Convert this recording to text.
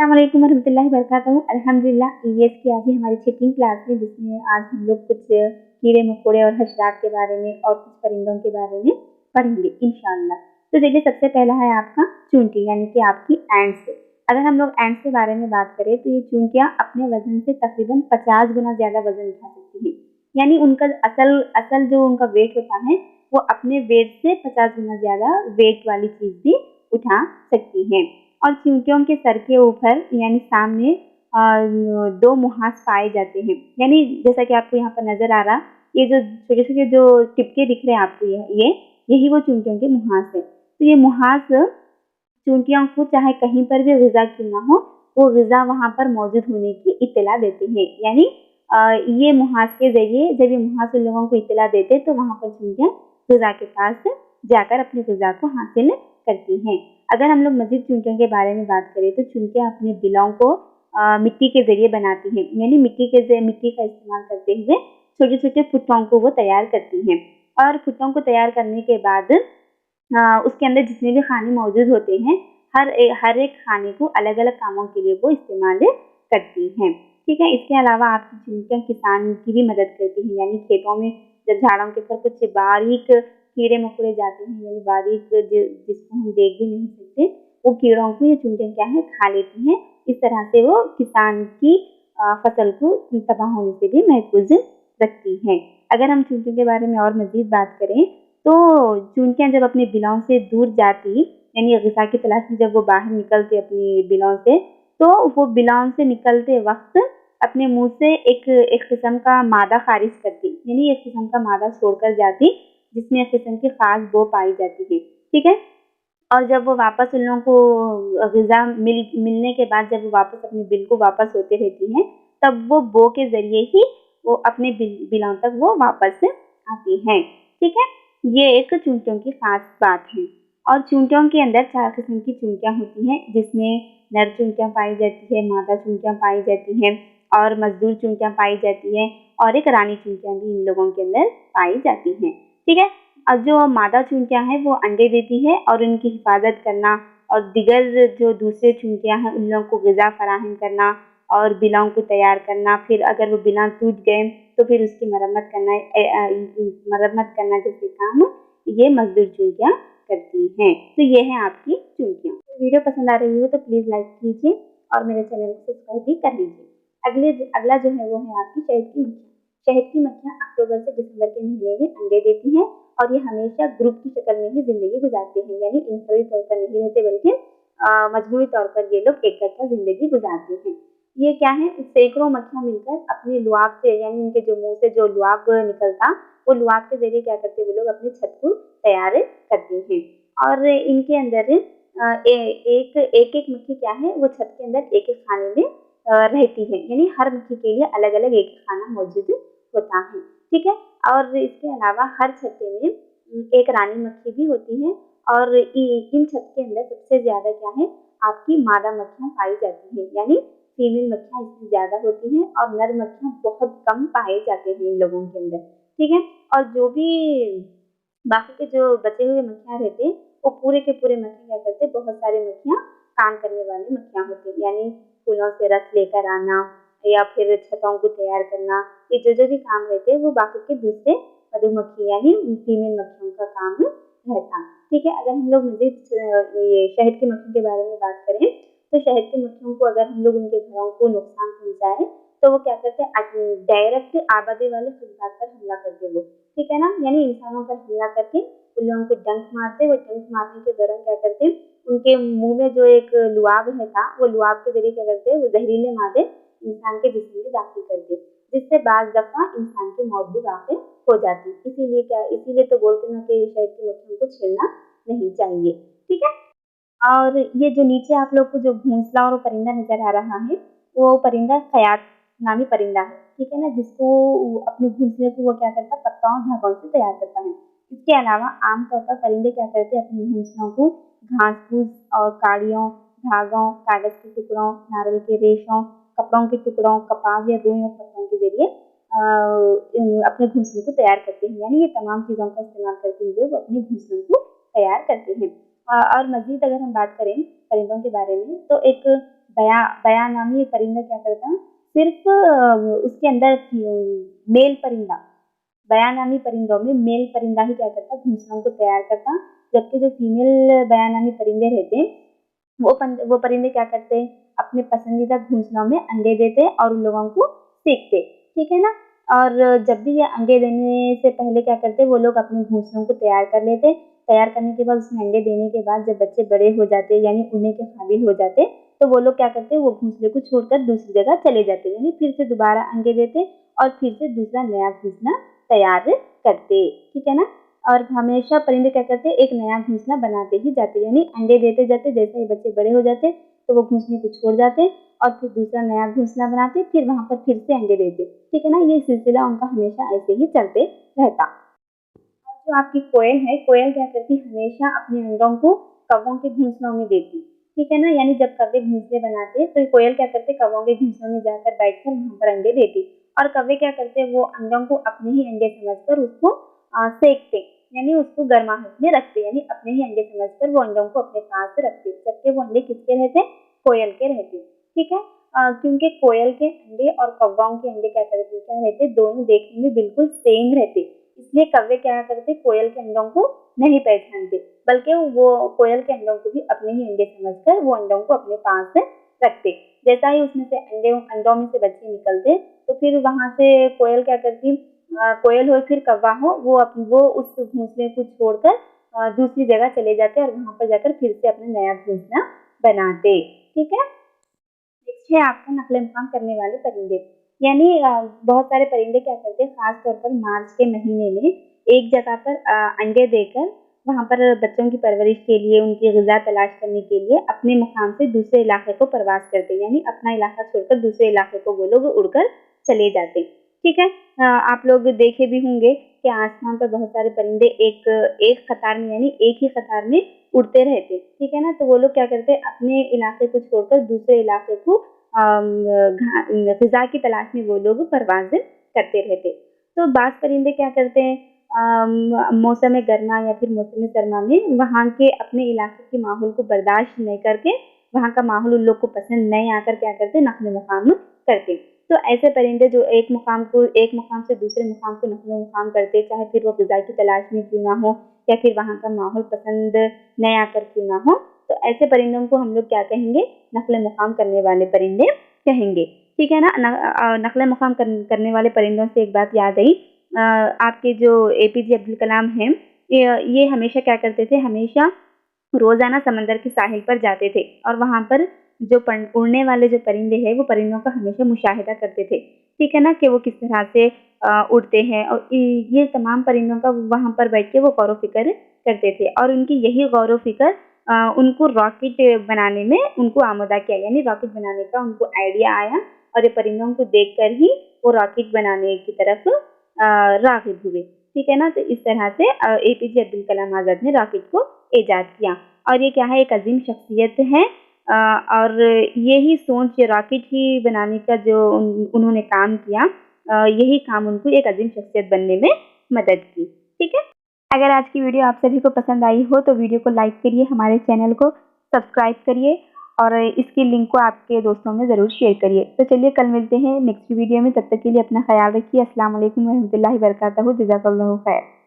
अस्सलामुअलैकुम वरहमतुल्लाहि वबरकातुहू। अल्हम्दुलिल्लाह ईवीएस की आज ही हमारी 6वीं क्लास है, जिसमें आज हम लोग कुछ कीड़े मकोड़े और हशरात के बारे में और कुछ परिंदों के बारे में पढ़ेंगे इंशाअल्लाह। तो चलिए, सबसे पहला है आपका चूंटी यानी कि आपकी एंट्स। अगर हम लोग एंट्स के बारे में बात करें तो ये चूंटियाँ अपने वजन से तकरीबन 50 गुना ज़्यादा वजन उठा सकती हैं। यानी उनका असल जो उनका वेट होता है वो अपने वेट से 50 गुना ज़्यादा वेट वाली चीज़ भी उठा सकती हैं। और चींटियों के सर के ऊपर यानी सामने 2 मुहास पाए जाते हैं। यानी जैसा कि आपको यहाँ पर नजर आ रहा, ये जो छोटे छोटे जो टिपके दिख रहे हैं आपको, यही वो चींटियों के मुहास है। तो ये मुहास चींटियों को चाहे कहीं पर भी ग़िज़ा क्यों ना हो, वो ग़िज़ा वहाँ पर मौजूद होने की इत्तला देते हैं। यानी ये मुहास के जरिए जब ये मुहास उन लोगों को इत्तला देते तो वहाँ पर चींटियाँ ग़िज़ा के पास जाकर अपनी ग़िज़ा को हासिल करती हैं। अगर हम लोग मज़ीद चींटियों के बारे में बात करें तो चींटियाँ अपने बिलों को मिट्टी के जरिए बनाती हैं। यानी मिट्टी का इस्तेमाल करते हुए छोटे छोटे फुट्टों को वो तैयार करती हैं। और फुट्टों को तैयार करने के बाद उसके अंदर जितने भी खाने मौजूद होते हैं, हर एक खाने को अलग अलग कामों के लिए वो इस्तेमाल करती हैं। ठीक है। इसके अलावा आपकी चींटियाँ किसान की भी मदद करती हैं। यानी खेतों में जब झाड़ों के ऊपर कुछ बारीक कीड़े मकोड़े जाते हैं, यानी बारीक जिसको हम देख भी नहीं सकते, वो कीड़ों को ये चींटियाँ क्या है खा लेती हैं। इस तरह से वो किसान की फसल को तबाह होने से भी महफूज रखती हैं। अगर हम चींटियों के बारे में और मज़ीद बात करें तो चींटियाँ जब अपने बिलों से दूर जाती, यानी ग़िज़ा की तलाश में जब वो बाहर निकलते अपने बिलों से, तो वो बिलों से निकलते वक्त अपने मुंह से एक किस्म का मादा खारिज करती, यानी एक किस्म का मादा छोड़कर जाती, जिसमें एक किस्म की खास बो पाई जाती है। ठीक है। और जब वो वापस उन लोगों को ग़िज़ा मिलने के बाद जब वो वापस अपने बिल को वापस होते रहती हैं, तब वो बो के ज़रिए ही वो अपने बिलों तक वो वापस आती हैं। ठीक है। ये एक चींटियों की खास बात है। और चींटियों के अंदर 4 किस्म की चींटियाँ होती हैं, जिसमें नर चींटियाँ पाई जाती है, मादा चींटियाँ पाई जाती हैं और मजदूर चींटियाँ पाई जाती हैं, और एक रानी चींटियाँ भी इन लोगों के अंदर पाई जाती हैं। ठीक है। और जो मादा चींटियाँ हैं वो अंडे देती है, और उनकी हिफाजत करना और दिगर जो दूसरे चींटियाँ हैं उन लोगों को ग़िज़ा फराहम करना और बिलों को तैयार करना, फिर अगर वो बिल टूट गए तो फिर उसकी मरम्मत करना जैसे काम ये मजदूर चींटियाँ करती हैं। तो ये है आपकी चींटियाँ। वीडियो पसंद आ रही हो तो प्लीज़ लाइक कीजिए और मेरे चैनल को सब्सक्राइब भी कर लीजिए। अगला जो है वो है आपकी शहद की मक्खियाँ। शहद की मक्खियाँ अक्टूबर से दिसंबर के महीने में अंडे देती हैं और ये हमेशा ग्रुप की शक्ल में ही जिंदगी गुजारते हैं। यानी इंफरादी तौर पर नहीं रहते, बल्कि मजमूई तौर पर ये लोग एक अच्छा जिंदगी गुजारते हैं। ये क्या है, सैकड़ों मक्खियाँ मिलकर अपने लुआब से, यानी उनके जो मुंह से जो लुआब निकलता, वो लुआब के जरिए क्या करते वो लोग अपनी छत को तैयार करते हैं। और इनके अंदर एक एक मक्खी क्या है, वो छत के अंदर एक एक खाने में रहती है। यानी हर मक्खी के लिए अलग अलग एक खाना मौजूद होता है। ठीक है। और इसके अलावा हर छत्ते में एक रानी मक्खी भी होती है, और इन छत के अंदर सबसे ज्यादा क्या है, आपकी मादा मक्खियाँ पाई जाती है। यानी फीमेल मक्खियाँ इसमें ज्यादा होती हैं और नर मक्खियाँ बहुत कम पाए जाते हैं इन लोगों के अंदर। ठीक है। और जो भी बाकी के जो बचे हुए मक्खियाँ रहते हैं, वो पूरे के पूरे मक्खी क्या करते, बहुत सारे मक्खियाँ काम करने वाली मक्खियाँ होती हैं। यानी फूलों से रस लेकर आना या फिर छतों को तैयार करना, ये जो भी काम रहते हैं वो बाकी के दूसरे मधुमक्खी यानी फीमेल मक्खियों का काम रहता। ठीक है। अगर हम लोग मज़ीद ये शहद की मक्खी के बारे में बात करें तो शहद की मक्खियों को अगर हम लोग उनके घरों को नुकसान पहुँचाए तो वो क्या करते हैं, डायरेक्ट आबादी वाले खिलौनों पर हमला करते वो। ठीक है ना। यानी इंसानों पर हमला करके उन लोगों को डंक मारते। वो डंक मारने के दौरान क्या करते, उनके मुंह में जो एक लुआब है था, वो लुआब के जरिए क्या करते, वो जहरीले मादे इंसान के जिस्म में दाखिल करते, जिससे बाज़ दफ़ा इंसान की मौत भी वाक़ई हो जाती। इसीलिए तो बोलते हैं कि शहद की मक्खियों को छेड़ना नहीं चाहिए। ठीक है। और ये जो नीचे आप लोग को जो घोंसला और परिंदा नजर आ रहा है, वो परिंदा खयात नामी परिंदा है। ठीक है ना। जिसको अपने घोंसले को वो क्या करता है, पत्तों और धागों से तैयार करता है। इसके अलावा आमतौर पर परिंदे क्या करते हैं, अपने घोंसलों को घास फूस और काड़ियों, धागों, कागज के टुकड़ों, नारियल के रेशों, कपड़ों के टुकड़ों, कपास या रुई और पत्तों के जरिए अपने घोंसले को तैयार करते हैं। यानी ये तमाम चीज़ों का इस्तेमाल करते हुए वो अपने घोंसलों को तैयार करते हैं। और मज़ीद अगर हम बात करें परिंदों के बारे में तो एक बया नामी ये परिंदा क्या करता है, सिर्फ उसके अंदर मेल परिंदा, बया नामी परिंदों में मेल परिंदा ही क्या करता, घोंसलों को तैयार करता, जबकि जो फीमेल बया नामी परिंदे रहते हैं वो परिंदे क्या करते हैं, अपने पसंदीदा घोंसलों में अंडे देते और उन लोगों को सेकते, ठीक है ना। और जब भी ये अंडे देने से पहले क्या करते, वो लोग अपने घोंसलों को तैयार कर लेते। तैयार करने के बाद उसमें अंडे देने के बाद जब बच्चे बड़े हो जाते यानी उड़ने के काबिल हो जाते, तो वो लोग क्या करते, वो घोंसले को छोड़कर दूसरी जगह चले जाते, यानी फिर से दोबारा अंडे देते और फिर से दूसरा नया घोंसला तैयार करते, ठीक है ना। और हमेशा परिंदे क्या करते, एक नया घोंसला बनाते ही जाते, यानी अंडे देते जाते, जैसे ही बच्चे बड़े हो जाते तो वो घोंसले को छोड़ जाते और फिर दूसरा नया घोंसला बनाते, फिर वहां पर फिर से अंडे देते, ठीक है ना। ये सिलसिला उनका हमेशा ऐसे ही चलते रहता। और जो आपकी कोयल है, कोयल क्या करती, हमेशा अपने अंडों को कौवों के घोंसलों में देती, ठीक है ना। यानी जब कौवे घोंसले बनाते तो कोयल क्या करते, कौवों के घोंसलों में जाकर बैठकर वहां पर अंडे देती, और कौवे क्या करते, वो अंडों को अपने ही अंडे समझकर उसको सेकते, यानी उसको गर्माहट में रखते, यानी अपने ही अंडे समझकर वो अंडों को अपने पास रखते, जबकि वो अंडे किसके रहते, कोयल के रहते, ठीक है। क्योंकि कोयल के अंडे और कौवाओं के अंडे क्या रहते, दोनों देखने में बिल्कुल सेम रहते, इसलिए कौवे क्या करते, कोयल के अंडों को नहीं पहचानते, बल्कि वो कोयल के अंडों को भी अपने ही अंडे समझकर वो अंडों को अपने पास रखते। जैसा ही उसमें से अंडों में से बच्चे निकलते तो फिर वहां से कोयल क्या करती, कोयल हो फिर कौवा हो, वो उस घोंसले को छोड़कर दूसरी जगह चले जाते और वहां पर जाकर फिर से अपना नया घोंसला बनाते, ठीक है। नेक्स्ट है आपका नकले मुकाम करने वाले परिंदे, यानी बहुत सारे परिंदे क्या करते हैं, खास तौर पर मार्च के महीने में एक जगह पर अंडे देकर वहां पर बच्चों की परवरिश के लिए, उनकी ग़िज़ा तलाश करने के लिए अपने मुकाम से दूसरे इलाके को प्रवास करते, यानी अपना इलाका छोड़कर दूसरे इलाके को वो लोग उड़कर चले जाते, ठीक है। आप लोग देखे भी होंगे कि आसमान पर बहुत सारे परिंदे एक कतार में, यानी एक ही कतार में उड़ते रहते, ठीक है ना। तो वो लोग क्या करते, अपने इलाके को छोड़कर दूसरे इलाके को ग़िज़ा की तलाश में वो लोग परवाज़ करते रहते। तो बाज़ परिंदे क्या करते हैं, मौसम गर्मा या फिर मौसम सरमा में वहाँ के अपने इलाके के माहौल को बर्दाश्त नहीं करके, वहाँ का माहौल उन लोग को पसंद नहीं आकर क्या करते, नक़्ल मुक़ाम करते। तो ऐसे परिंदे जो एक मुकाम से दूसरे मुकाम को नक़्ल मुक़ाम करते, चाहे फिर वो ग़िज़ा की तलाश में क्यों ना हो या फिर वहाँ का माहौल पसंद नहीं आकर क्यों ना हो, तो ऐसे परिंदों को हम लोग क्या कहेंगे, नक़्ल मुक़ाम करने वाले परिंदे कहेंगे, ठीक है ना। नक़्ल मुक़ाम करने वाले परिंदों से एक बात याद आई, आपके जो APJ अब्दुल कलाम हैं, ये हमेशा क्या करते थे, हमेशा रोज़ाना समंदर के साहिल पर जाते थे और वहाँ पर जो उड़ने वाले जो परिंदे हैं वो परिंदों का हमेशा मुशाहिदा करते थे, ठीक है ना, कि वो किस तरह से उड़ते हैं, और ये तमाम परिंदों का वहाँ पर बैठ के वो गौर फ़िक्र करते थे, और उनकी यही गौर फ़िक्र उनको रॉकेट बनाने में उनको आमदा किया, यानी रॉकेट बनाने का उनको आइडिया आया और ये परिंदों को देखकर ही वो रॉकेट बनाने की तरफ राग़िब हुए, ठीक है ना। तो इस तरह से APJ अब्दुल कलाम आज़ाद ने रॉकेट को ईजाद किया, और ये क्या है, एक अजीम शख्सियत है, और यही सोच रॉकेट ही बनाने का जो उन्होंने काम किया, यही काम उनको एक अजीम शख्सियत बनने में मदद की, ठीक है। अगर आज की वीडियो आप सभी को पसंद आई हो तो वीडियो को लाइक करिए, हमारे चैनल को सब्सक्राइब करिए और इसकी लिंक को आपके दोस्तों में ज़रूर शेयर करिए। तो चलिए कल मिलते हैं नेक्स्ट वीडियो में, तब तक के लिए अपना ख्याल रखिए। अस्सलाम वालेकुम रहमतुल्लाहि व बरकातहू। जज़ाकल्लाहु खैर।